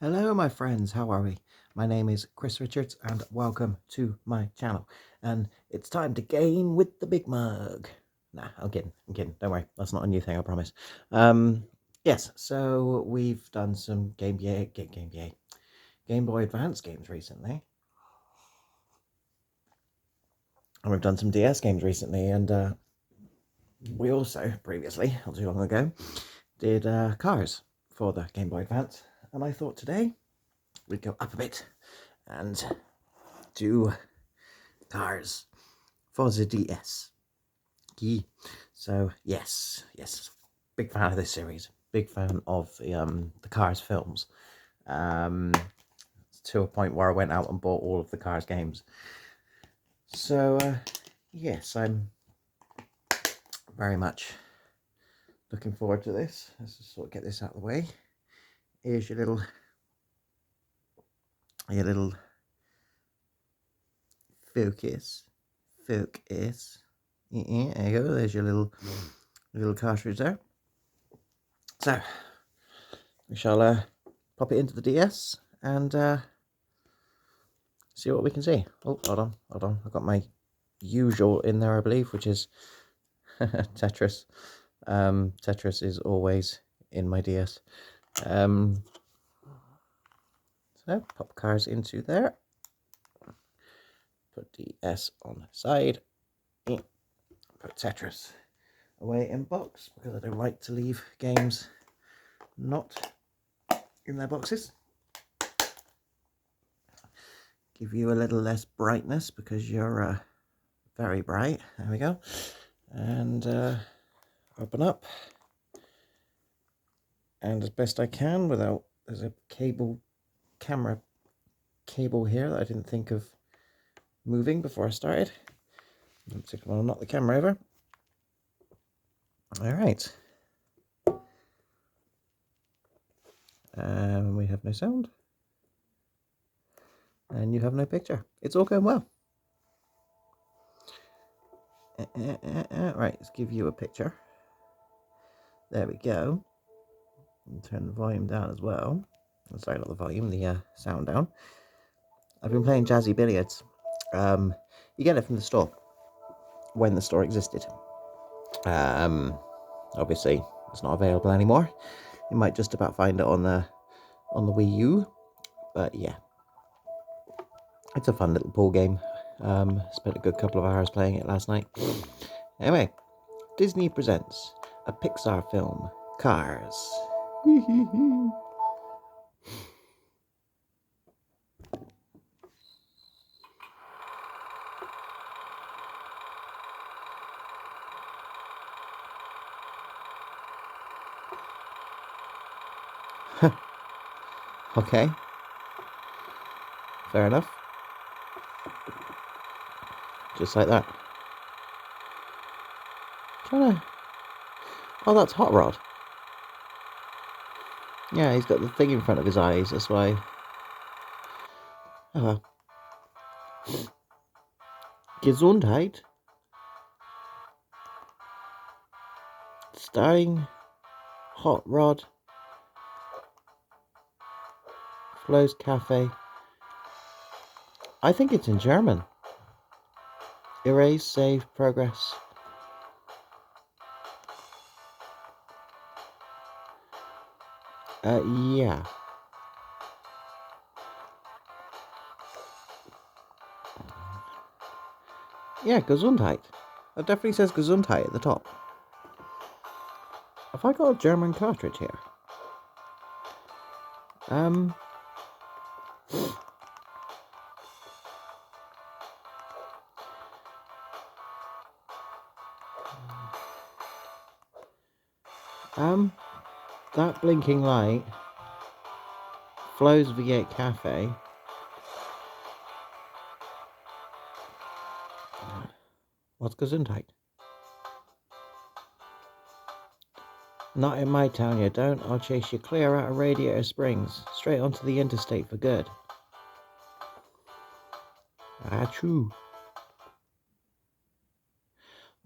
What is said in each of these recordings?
Hello, my friends. How are we? My name is Chris Richards, and welcome to my channel. And it's time to game with the big mug. Nah, I'm kidding. I'm kidding. Don't worry. That's not a new thing, I promise. Yes. So we've done some Game Boy Advance games recently, and we've done some DS games recently, and we also previously, not too long ago, did Cars for the Game Boy Advance. And I thought today we'd go up a bit and do Cars for the DS. So yes, big fan of this series. Big fan of the Cars films. Um, to a point where I went out and bought all of the Cars games. So yes, I'm very much looking forward to this. Let's just sort of get this out of the way. Here's your little focus. Yeah, there you go. There's your little cartridge there. So we shall pop it into the DS and see what we can see. Oh, hold on. I've got my usual in there, I believe, which is Tetris. Tetris is always in my DS. So pop Cars into there. Put DS on the side. Put Tetris away in box because I don't like to leave games not in their boxes. Give you a little less brightness because you're very bright. There we go. And open up. And as best I can without, there's a camera cable here that I didn't think of moving before I started. I'll knock the camera over. All right. We have no sound. And you have no picture. It's all going well. Right, let's give you a picture. There we go. And turn the volume down as well. Sorry, not the volume, the sound down. I've been playing Jazzy Billiards. You get it from the store when the store existed. Obviously, it's not available anymore. You might just about find it on the Wii U, but yeah, it's a fun little pool game. Spent a good couple of hours playing it last night. Anyway, Disney presents a Pixar film, Cars. Okay, fair enough. Just like that. Oh, that's Hot Rod. Yeah, he's got the thing in front of his eyes, that's why. Oh well. Gesundheit. Starring Hot Rod. Flo's Cafe. I think it's in German. Erase, save, progress. Yeah. Yeah, Gesundheit. It definitely says Gesundheit at the top. Have I got a German cartridge here? That blinking light. Flo's V8 Cafe. What's Gesundheit? Not in my town, you don't. I'll chase you clear out of Radiator Springs, straight onto the interstate for good. Achoo.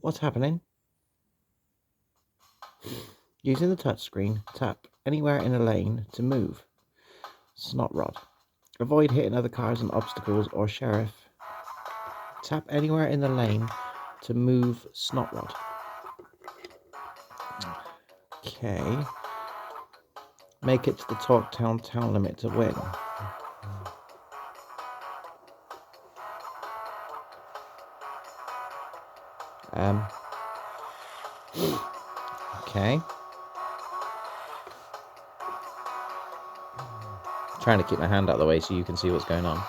What's happening? Using the touchscreen, tap anywhere in a lane to move. Snot Rod. Avoid hitting other cars and obstacles or sheriff. Tap anywhere in the lane to move Snot Rod. Okay. Make it to the Talktown town limit to win. Okay. Trying to keep my hand out of the way so you can see what's going on.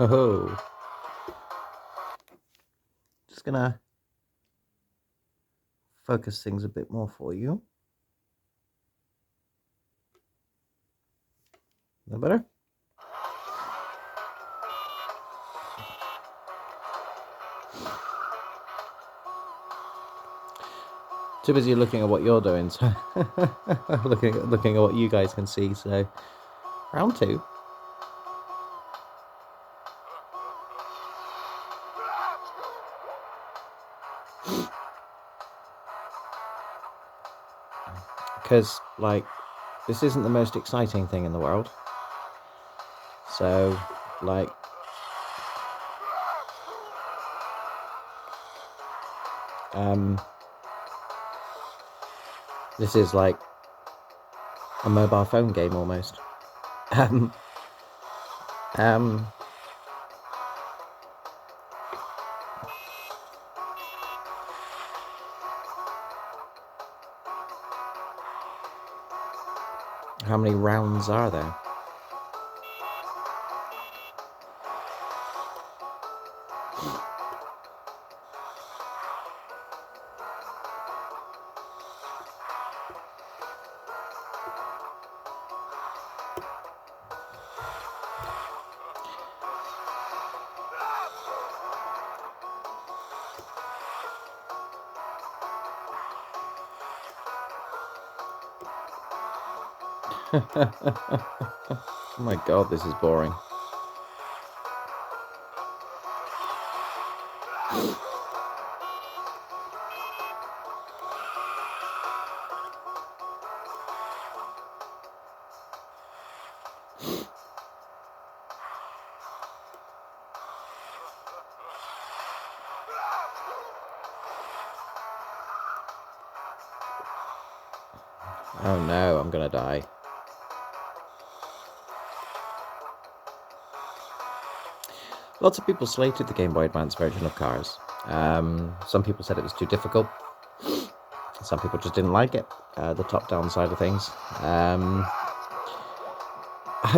Oh, just gonna focus things a bit more for you. A little better? Too busy looking at what you're doing, so looking at what you guys can see. So, round 2. Because, like, this isn't the most exciting thing in the world. So, like, this is like a mobile phone game almost. How many rounds are there? Oh my god, this is boring. Oh no, I'm gonna die. Lots of people slated the Game Boy Advance version of Cars. Some people said it was too difficult. Some people just didn't like it, the top-down side of things. I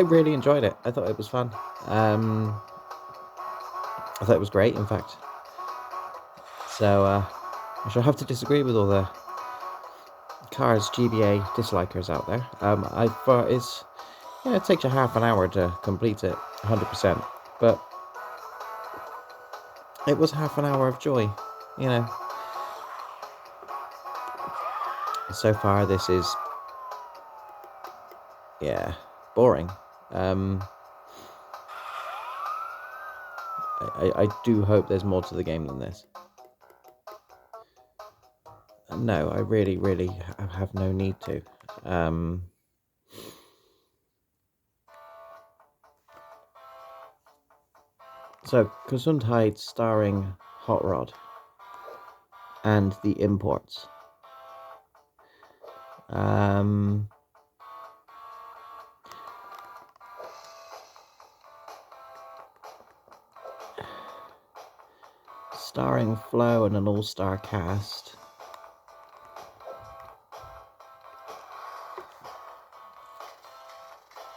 really enjoyed it. I thought it was fun. I thought it was great, in fact. So, I shall have to disagree with all the Cars GBA dislikers out there. I thought it takes you half an hour to complete it 100%, but it was half an hour of joy, you know. So far, this is, boring. I do hope there's more to the game than this. No, I really, really have no need to. So, Gesundheit starring Hot Rod and the imports. starring Flo and an all-star cast.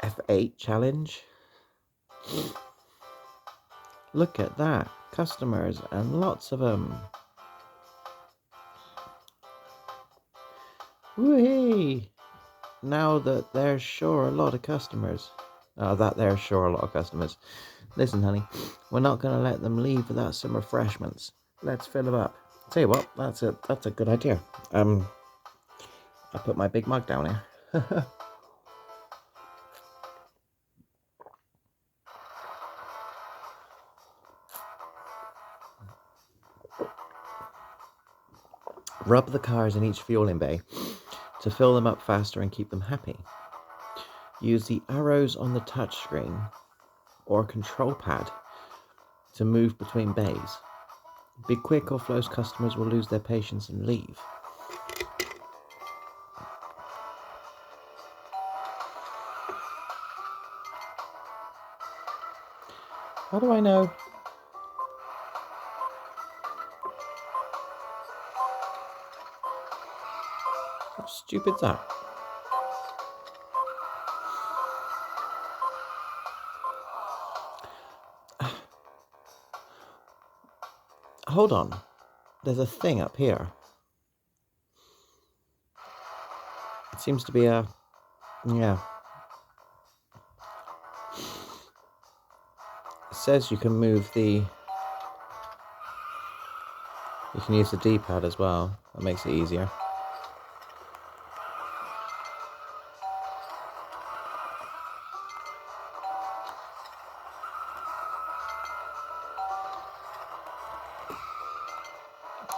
F8 challenge. Look at that. Customers, and lots of them. Whee! Now that there's sure a lot of customers. Listen, honey, we're not going to let them leave without some refreshments. Let's fill them up. Tell you what, that's a good idea. I put my big mug down here. Rub the cars in each fueling bay to fill them up faster and keep them happy. Use the arrows on the touchscreen or control pad to move between bays. Be quick or Flo's customers will lose their patience and leave. How do I know? How stupid's that? Hold on. There's a thing up here. It seems to be a... yeah. It says you can move the... you can use the D-pad as well. That makes it easier.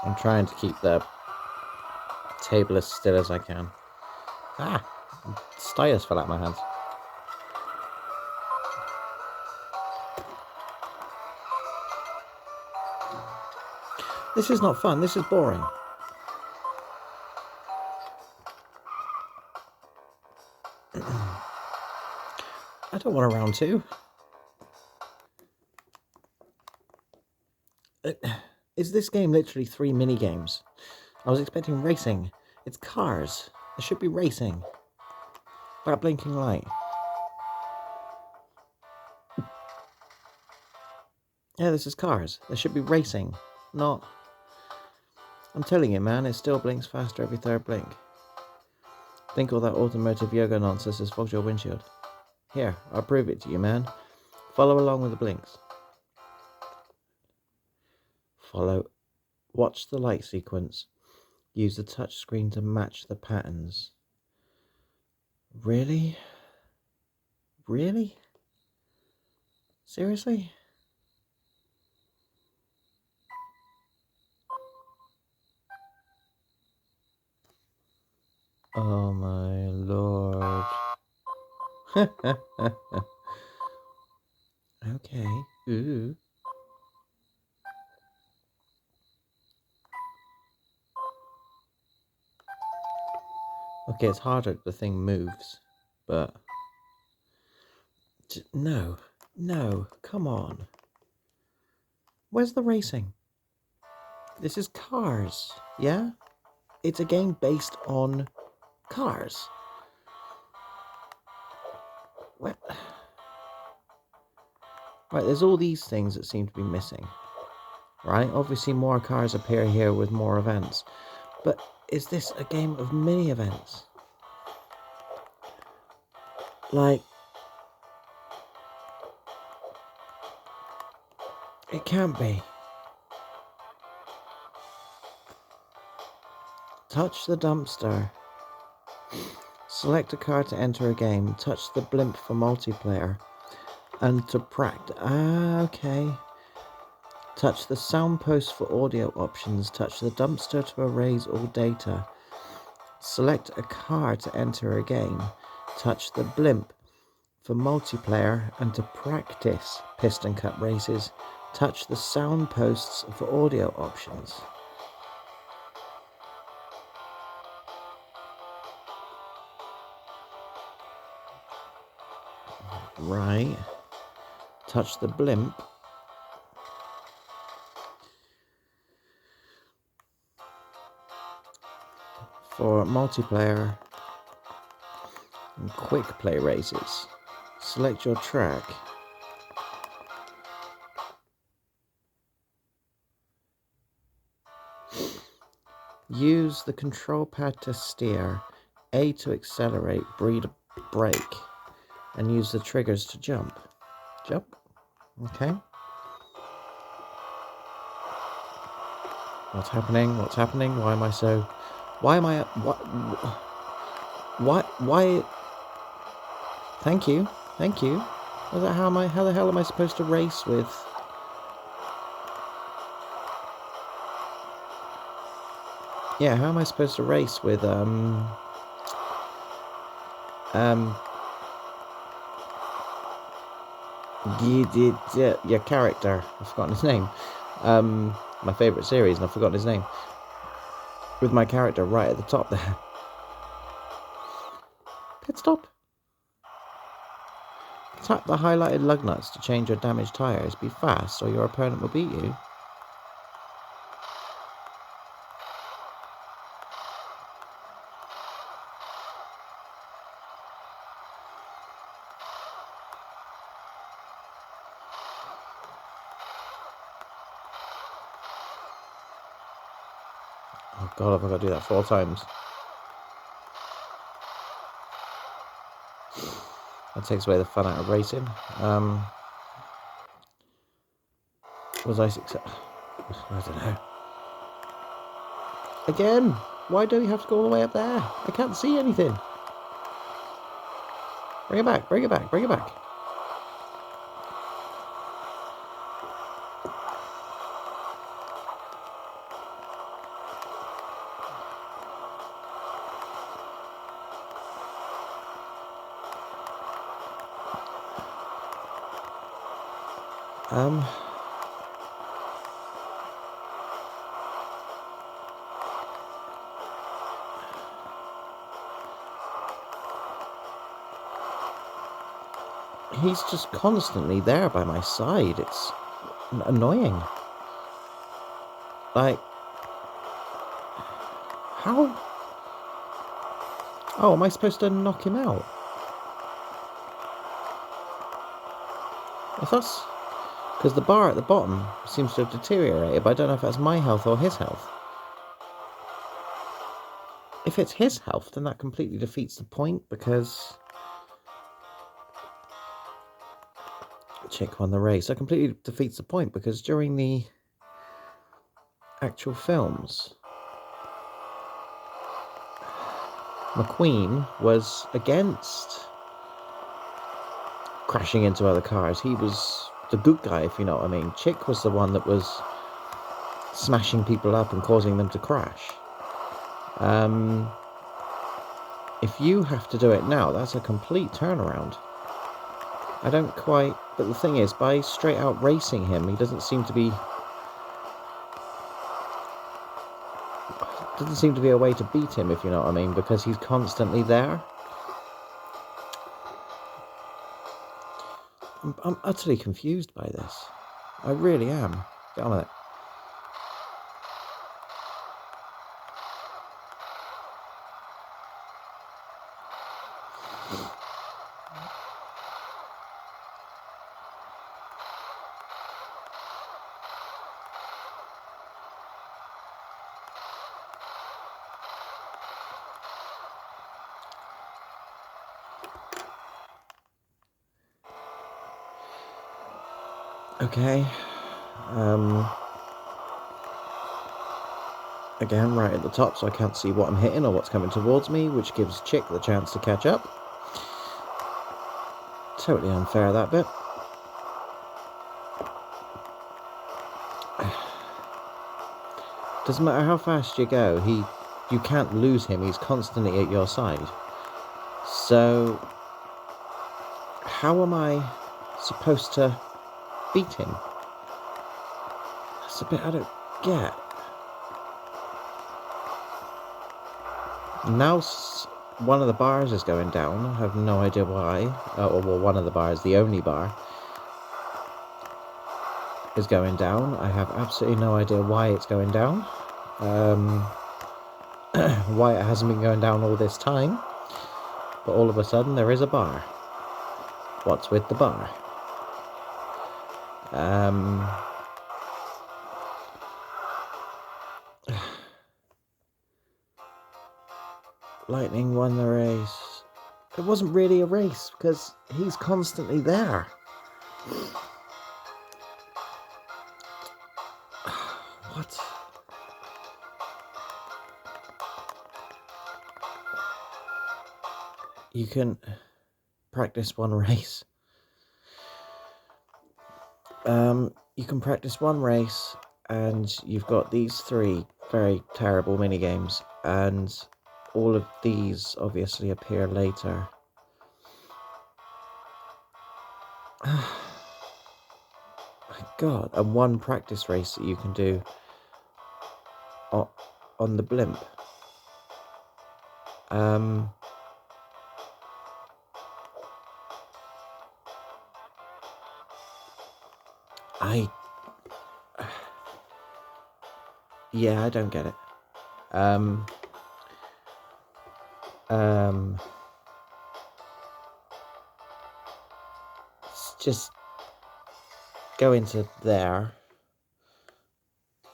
I'm trying to keep the table as still as I can. Ah! Styres fell out of my hands. This is not fun. This is boring. I don't want a round two. Is this game literally 3 mini games? I was expecting racing. It's cars. There should be racing. That blinking light. Yeah, this is cars. There should be racing. Not... I'm telling you, man, it still blinks faster every third blink. Think all that automotive yoga nonsense has fogged your windshield. Here, I'll prove it to you, man. Follow along with the blinks. Watch the light sequence. Use the touch screen to match the patterns. Really? Really? Seriously? Oh my lord. Okay. Ooh. Okay, it's harder if the thing moves, but... no, come on. Where's the racing? This is cars, yeah? It's a game based on cars. What? Right, there's all these things that seem to be missing. Right? Obviously more cars appear here with more events. But is this a game of mini events? Like... it can't be. Touch the dumpster. Select a car to enter a game. Touch the blimp for multiplayer. And to practice. Ah, okay. Touch the sound post for audio options. Touch the dumpster to erase all data. Select a car to enter a game. Touch the blimp for multiplayer and to practice piston cup races. Touch the sound posts for audio options. Right. Touch the blimp. for multiplayer and quick play races. Select your track. Use the control pad to steer, A to accelerate, B to brake, and use the triggers to jump. Jump. Okay. What's happening? What's happening? Why am I so... Why am I... Why... Thank you. Thank you. How the hell am I supposed to race with... Yeah, how am I supposed to race with, your character? I've forgotten his name. My favourite series, and I've forgotten his name. With my character right at the top there. Pit stop. Tap the highlighted lug nuts to change your damaged tyres. Be fast, or your opponent will beat you. Oh god, I've got to do that 4 times. That takes away the fun out of racing. Was I successful? I don't know. Again, why do you have to go all the way up there? I can't see anything. Bring it back, bring it back, bring it back. He's just constantly there by my side. It's annoying. Like, how? Oh, am I supposed to knock him out? If that's... Because the bar at the bottom seems to have deteriorated, but I don't know if that's my health or his health. If it's his health, then that completely defeats the point, because... Chick won the race. That completely defeats the point, because during the actual films, McQueen was against crashing into other cars. He was the good guy, if you know what I mean. Chick was the one that was smashing people up and causing them to crash. If you have to do it now, that's a complete turnaround. I don't quite... But the thing is, by straight out racing him, he doesn't seem to be... Doesn't seem to be a way to beat him, if you know what I mean, because he's constantly there. I'm utterly confused by this. I really am. Get on with it. Okay. Again, right at the top, so I can't see what I'm hitting or what's coming towards me, which gives Chick the chance to catch up. Totally unfair, that bit. Doesn't matter how fast you go, you can't lose him, he's constantly at your side. So, how am I supposed to beat him? That's a bit I don't get. Now one of the bars is going down. I have no idea why. Well, one of the bars, the only bar, is going down. I have absolutely no idea why it's going down. why it hasn't been going down all this time, but all of a sudden there is a bar. What's with the bar? Lightning won the race. It wasn't really a race because he's constantly there. What? You can practice one race. You can practice one race, and you've got these 3 very terrible minigames, and all of these obviously appear later. My God, and one practice race that you can do on the blimp. Yeah, I don't get it. Just go into there.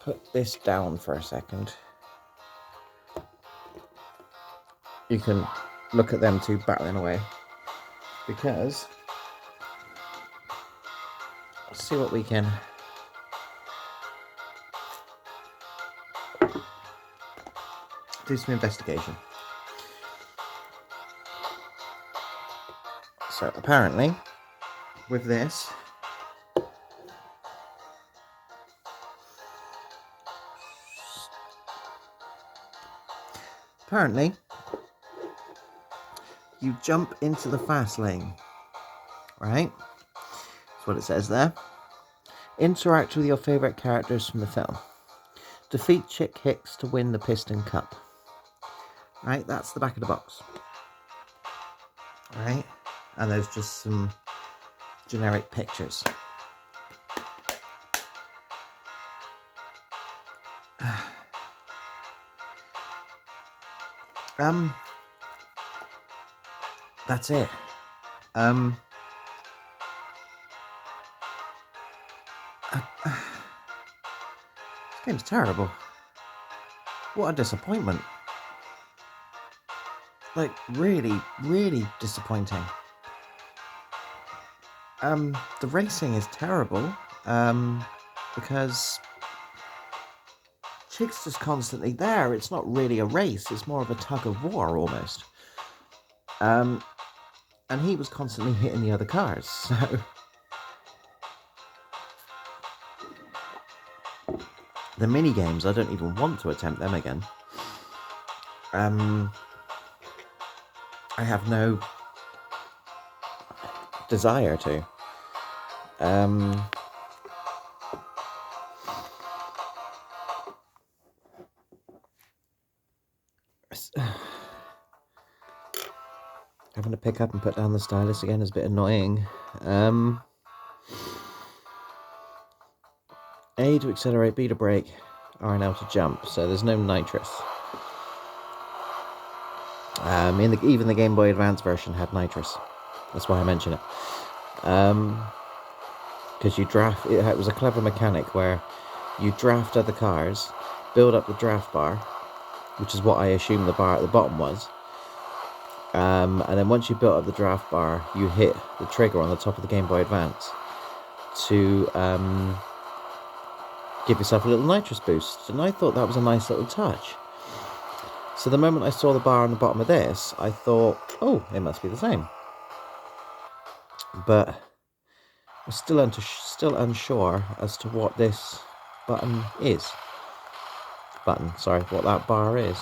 Put this down for a second. You can look at them 2 battling away. Because let's see what we can do. Some investigation. So apparently with this, you jump into the fast lane, right? That's what it says there. Interact with your favourite characters from the film. Defeat Chick Hicks to win the Piston Cup. Right, that's the back of the box. Right, and there's just some generic pictures. That's it. This game's terrible. What a disappointment. Like, really, really disappointing. The racing is terrible, because Chick's just constantly there. It's not really a race, it's more of a tug of war almost. And he was constantly hitting the other cars, so... The mini games, I don't even want to attempt them again. I have no desire to. Having to pick up and put down the stylus again is a bit annoying. A to accelerate, B to brake, RNL to jump, so there's no nitrous. Even the Game Boy Advance version had nitrous. That's why I mention it. Because you draft, it was a clever mechanic where you draft other cars, build up the draft bar, which is what I assume the bar at the bottom was. And then once you built up the draft bar, you hit the trigger on the top of the Game Boy Advance to give yourself a little nitrous boost. And I thought that was a nice little touch. So the moment I saw the bar on the bottom of this, I thought, oh, it must be the same. But I'm still unsure as to what this button is. What that bar is.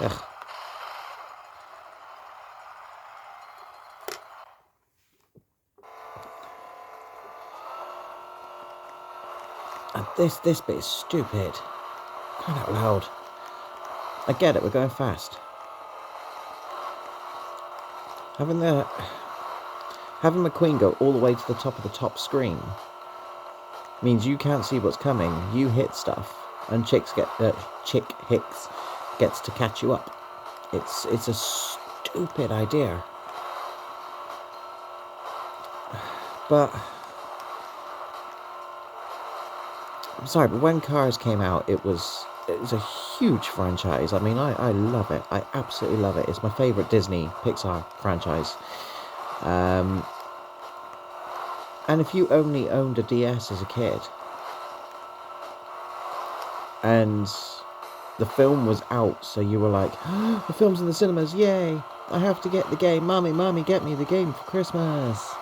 Ugh. And this bit is stupid. Crying out loud. I get it, we're going fast. Having McQueen go all the way to the top of the top screen means you can't see what's coming. You hit stuff, and Chick Hicks gets to catch you up. It's a stupid idea, but I'm sorry. But when Cars came out, it was a huge franchise. I mean, I love it. I absolutely love it. It's my favorite Disney Pixar franchise. And if you only owned a DS as a kid, and the film was out, so you were like, oh, the film's in the cinemas, yay, I have to get the game, mommy, get me the game for Christmas.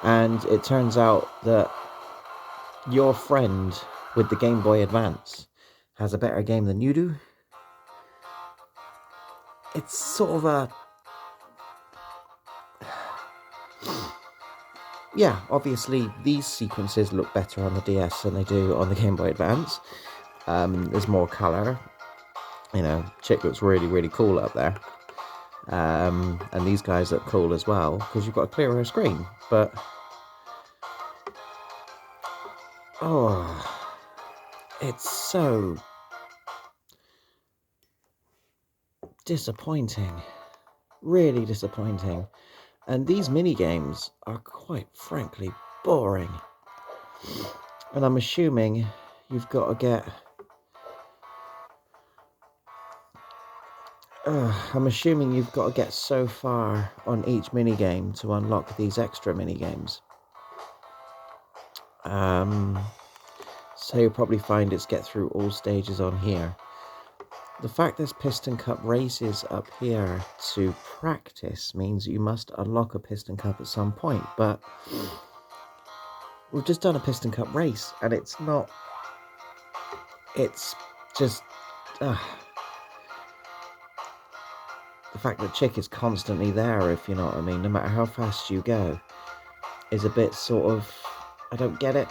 And it turns out that your friend with the Game Boy Advance has a better game than you do. It's sort of a... Yeah, obviously these sequences look better on the DS than they do on the Game Boy Advance. There's more colour. You know, Chick looks really, really cool up there. And these guys look cool as well, because you've got a clearer screen. But... oh... it's so... disappointing. Really disappointing. And these mini-games are quite frankly boring. And I'm assuming you've got to get... I'm assuming you've got to get so far on each minigame to unlock these extra minigames. So you'll probably find it's get through all stages on here. The fact there's Piston Cup races up here to practice means you must unlock a Piston Cup at some point, but we've just done a Piston Cup race, and it's not... it's just... the fact that Chick is constantly there, if you know what I mean, no matter how fast you go, is a bit sort of... I don't get it.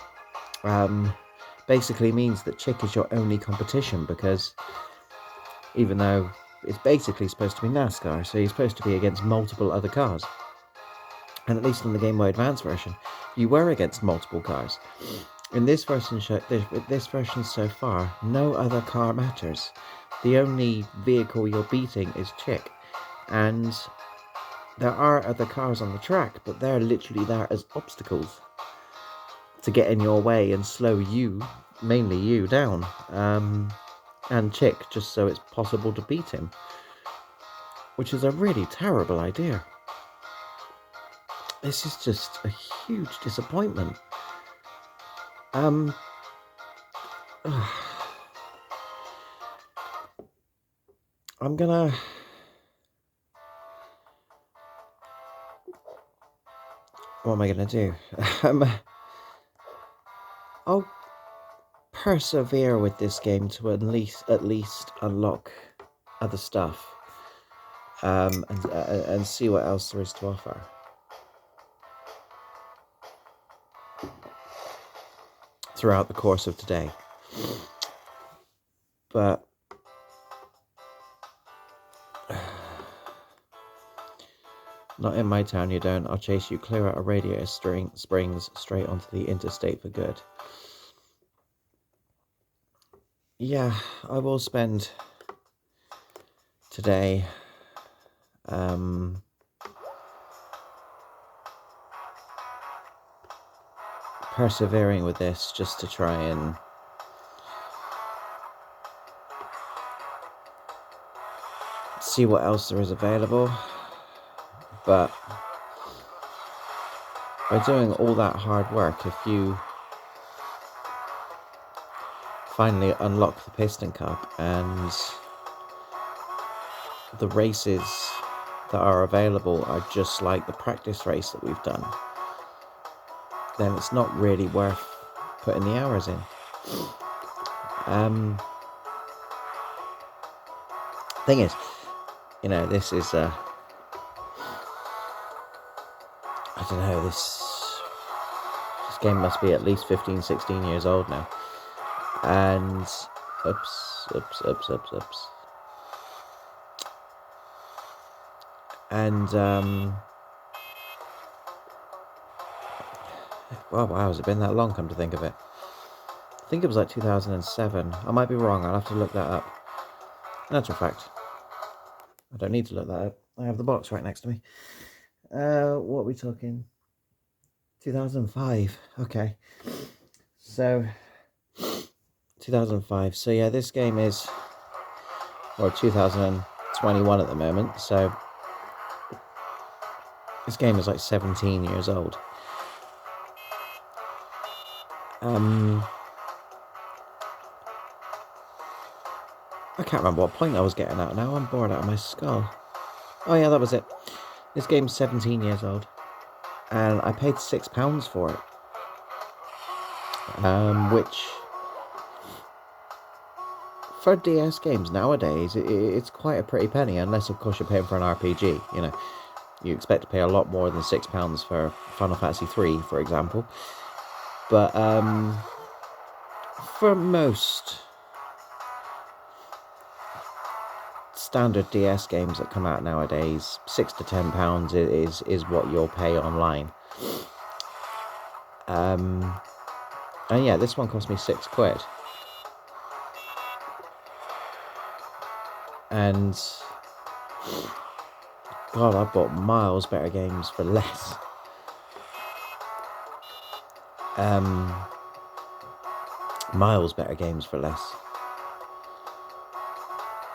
Basically means that Chick is your only competition, because... even though it's basically supposed to be NASCAR, so you're supposed to be against multiple other cars. And at least in the Game Boy Advance version, you were against multiple cars. In this version so far, no other car matters. The only vehicle you're beating is Chick. And there are other cars on the track, but they're literally there as obstacles to get in your way and slow you, mainly you, down. And Chick, just so it's possible to beat him. Which is a really terrible idea. This is just a huge disappointment. I'm gonna... what am I gonna do? I'll persevere with this game to at least unlock other stuff, and see what else there is to offer. Throughout the course of today. But not in my town, you don't. I'll chase you clear out of Radiator Springs straight onto the interstate for good. Yeah, I will spend today persevering with this, just to try and see what else there is available. But by doing all that hard work, if you finally unlock the Piston Cup and the races that are available are just like the practice race that we've done, then it's not really worth putting the hours in. Thing is, you know, this is I don't know, this game must be at least 15, 16 years old now. And Oops. And, oh wow, has it been that long, come to think of it? I think it was like 2007. I might be wrong, I'll have to look that up. In actual fact, I don't need to look that up. I have the box right next to me. What are we talking? 2005. Okay. So, 2005. So yeah, this game is, or 2021 at the moment. So, this game is like 17 years old. I can't remember what point I was getting at now. I'm bored out of my skull. Oh yeah, that was it. This game's 17 years old. And I paid £6 for it. Which, for DS games nowadays, it's quite a pretty penny. Unless, of course, you're paying for an RPG. You know, you expect to pay a lot more than £6 for Final Fantasy 3, for example. But, for most standard DS games that come out nowadays, £6 to £10 is what you'll pay online. And yeah, this one cost me £6. And God, I bought miles better games for less. Miles better games for less.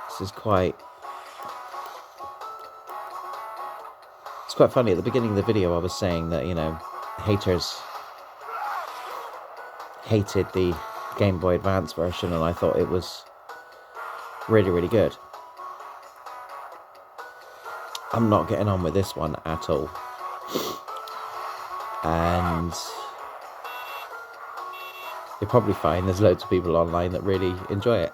This is quite... It's quite funny. At the beginning of the video, I was saying that, you know, haters hated the Game Boy Advance version, and I thought it was really, really good. I'm not getting on with this one at all. And you'll probably find there's loads of people online that really enjoy it.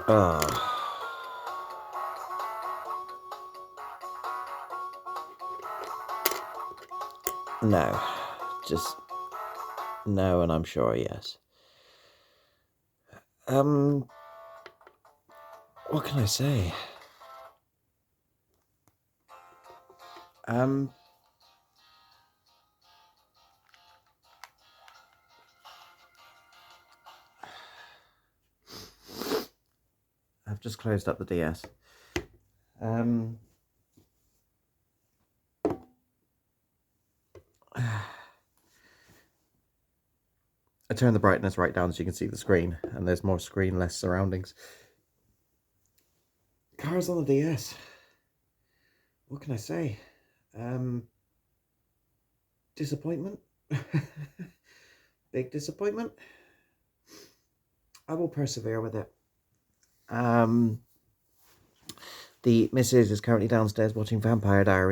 Oh. No. Just no, and I'm sure yes. What can I say? I've just closed up the DS. I turned the brightness right down so you can see the screen, and there's more screen, less surroundings. Cars on the DS. What can I say? Disappointment. Big disappointment. I will persevere with it. The missus is currently downstairs watching Vampire Diaries.